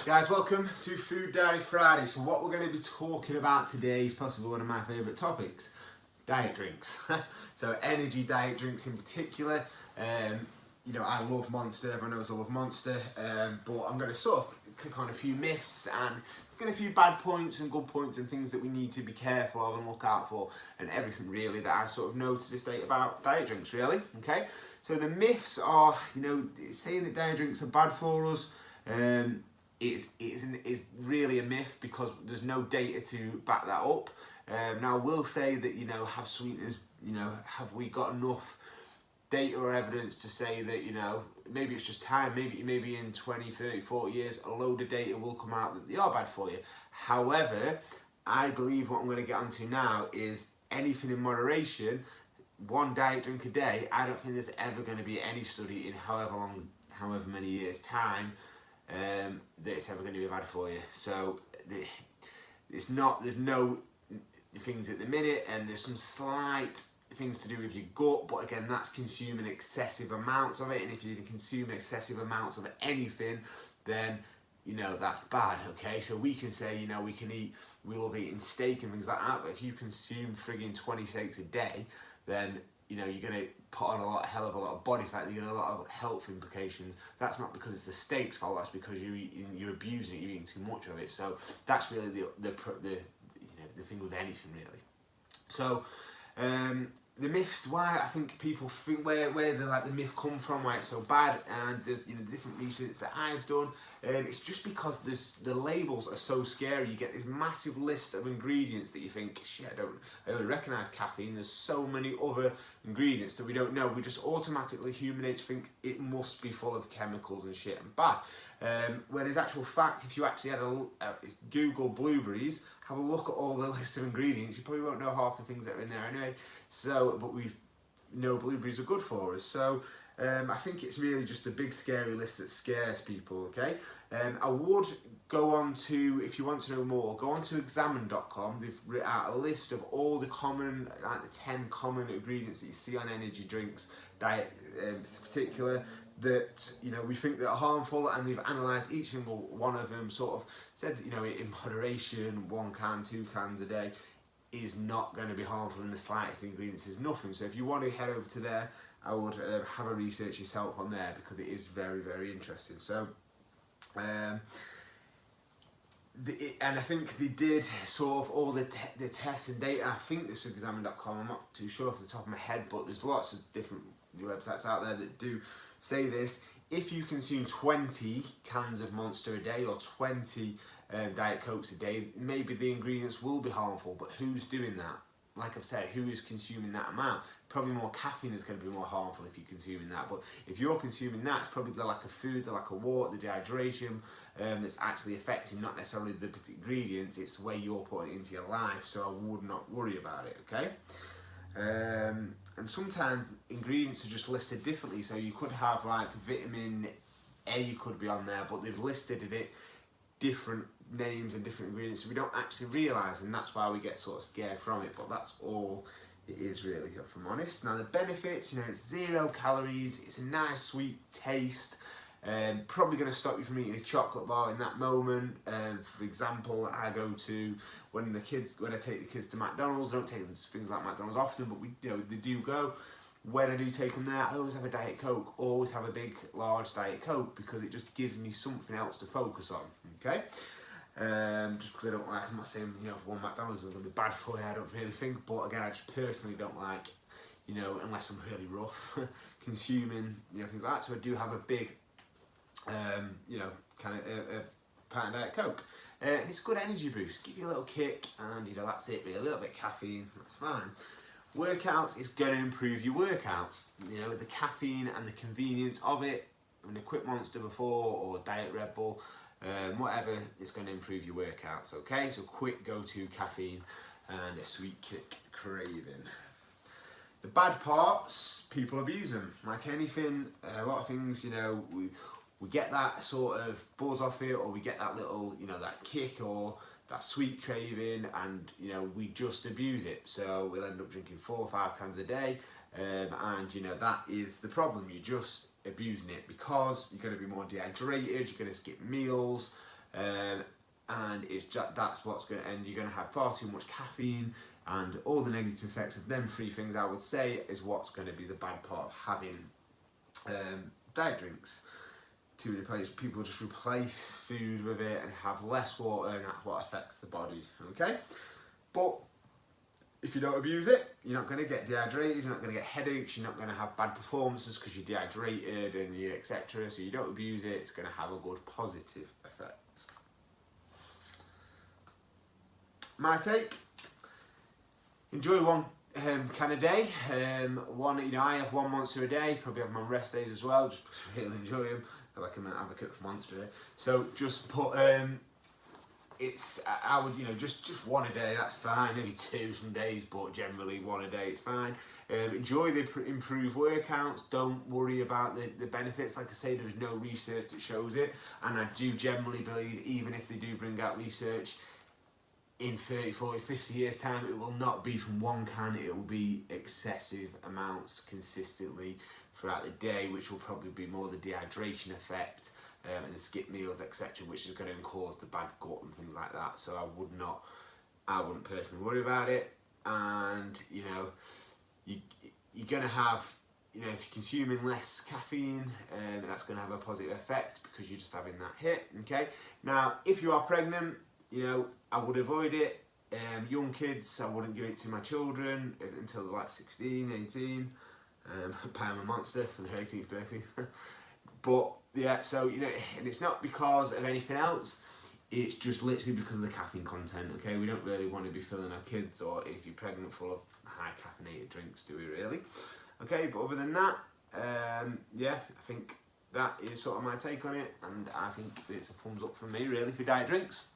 Guys, welcome to Food Diary Friday. So what we're going to be talking about today is possibly one of my favourite topics, diet drinks. So energy diet drinks in particular. I love Monster, everyone knows I love Monster, but I'm going to sort of click on a few myths and get a few bad points and good points and things that we need to be careful of and look out for, and everything really that I sort of know to this date about diet drinks really, okay? So the myths are, saying that diet drinks are bad for us, is really a myth because there's no data to back that up. Now I will say that, have sweeteners, have we got enough data or evidence to say that, maybe it's just time, maybe in 20, 30, 40 years, a load of data will come out that they are bad for you. However, I believe what I'm going to get onto now is anything in moderation. One diet drink a day, I don't think there's ever going to be any study in however many years time that it's ever going to be bad for you. So there's no things at the minute, and there's some slight things to do with your gut, but again, that's consuming excessive amounts of it, and if you consume excessive amounts of anything, then that's bad. Okay, so we can say we love eating steak and things like that, but if you consume frigging 20 steaks a day, then you're going to put on a hell of a lot of body fat. You're going to have a lot of health implications. That's not because it's the steak's fault. That's because you're abusing it. You're eating too much of it. So that's really the thing with anything really. So the myths, why I think people think where the myth come from, why it's so bad, and there's different research that I've done. It's just because the labels are so scary. You get this massive list of ingredients that you think, shit, I don't recognise caffeine. There's so many other ingredients that we don't know. We just automatically, human nature, think it must be full of chemicals and shit and bad. Whereas actual fact, if you actually had a Google blueberries, have a look at all the list of ingredients, you probably won't know half the things that are in there anyway. So, but we know blueberries are good for us. So I think it's really just a big scary list that scares people, okay? I would go on to, if you want to know more, go on to examine.com. They've written out a list of all the common, the 10 common ingredients that you see on energy drinks, diet in particular, that we think that are harmful, and they've analysed each single one of them, sort of said in moderation, 1 can, 2 cans a day is not going to be harmful in the slightest. Ingredients is nothing. So if you want to head over to there, I would have a research yourself on there, because it is very, very interesting. So and I think they did sort of all the tests and data. I think this was examine.com. I'm not too sure off the top of my head, but there's lots of different websites out there that do say this. If you consume 20 cans of Monster a day or 20 Diet Cokes a day, maybe the ingredients will be harmful, but who's doing that? Like I've said, who is consuming that amount? Probably more caffeine is going to be more harmful if you're consuming that, but if you're consuming that, it's probably the lack of food, the lack of water, the dehydration that's actually affecting not necessarily the particular ingredients, it's the way you're putting it into your life, so I would not worry about it, okay? And sometimes ingredients are just listed differently, so you could have like vitamin A could be on there, but they've listed it different names and different ingredients, so we don't actually realise, and that's why we get sort of scared from it, but that's all it is really, if I'm honest. Now the benefits, it's 0 calories, it's a nice sweet taste, probably going to stop you from eating a chocolate bar in that moment. For example, I go to, when I take the kids to McDonald's, I don't take them to things like McDonald's often, but they do go. When I do take them there, I always have a Diet Coke, always have a big, large Diet Coke, because it just gives me something else to focus on, okay? Just because I don't like, I'm not saying, one McDonald's is going to be bad for you, I don't really think, but again, I just personally don't like, unless I'm really rough, consuming, things like that, so I do have a big, kind of a pint of Diet Coke. And it's a good energy boost, give you a little kick, and that's it, really, a little bit of caffeine, that's fine. Workouts is going to improve your workouts, the caffeine and the convenience of it. I mean, a quick Monster before, or Diet Red Bull, whatever, it's going to improve your workouts, okay? So quick go-to caffeine and a sweet kick craving. The bad parts, people abuse them. Like anything, a lot of things, we get that sort of buzz off it, or we get that little, that kick or that sweet craving, and we just abuse it. So we'll end up drinking 4 or 5 cans a day, and that is the problem. You're just abusing it because you're going to be more dehydrated, you're going to skip meals, and it's just, that's what's going to end. You're going to have far too much caffeine, and all the negative effects of them three things, I would say, is what's going to be the bad part of having diet drinks. Too many places, people just replace food with it and have less water, and that's what affects the body. Okay, but if you don't abuse it, you're not going to get dehydrated, you're not going to get headaches, you're not going to have bad performances because you're dehydrated and you etc. So you don't abuse it, it's going to have a good positive effect. My take: enjoy one can a day. One, you know, I have one Monster a day. Probably have them on rest days as well. Just really enjoy them. I feel like I'm an advocate for Monster. So just put I would, you know, just one a day, that's fine. Maybe two some days, but generally one a day is fine. Enjoy the improved workouts. Don't worry about the benefits. Like I say, there's no research that shows it, and I do generally believe, even if they do bring out research, in 30, 40, 50 years time, it will not be from one can, it will be excessive amounts consistently throughout the day, which will probably be more the dehydration effect and the skip meals, etc., which is going to cause the bad gut and things like that. So I wouldn't personally worry about it. And, you know, you're going to have, you know, if you're consuming less caffeine, that's going to have a positive effect because you're just having that hit, okay? Now, if you are pregnant, you know, I would avoid it. Young kids, I wouldn't give it to my children until they're like 16, 18. Buy them a Monster for their 18th birthday. But yeah, so, you know, and it's not because of anything else, it's just literally because of the caffeine content, okay? We don't really want to be filling our kids, or if you're pregnant, full of high caffeinated drinks, do we really? Okay, but other than that, yeah, I think that is sort of my take on it, and I think it's a thumbs up from me really for diet drinks.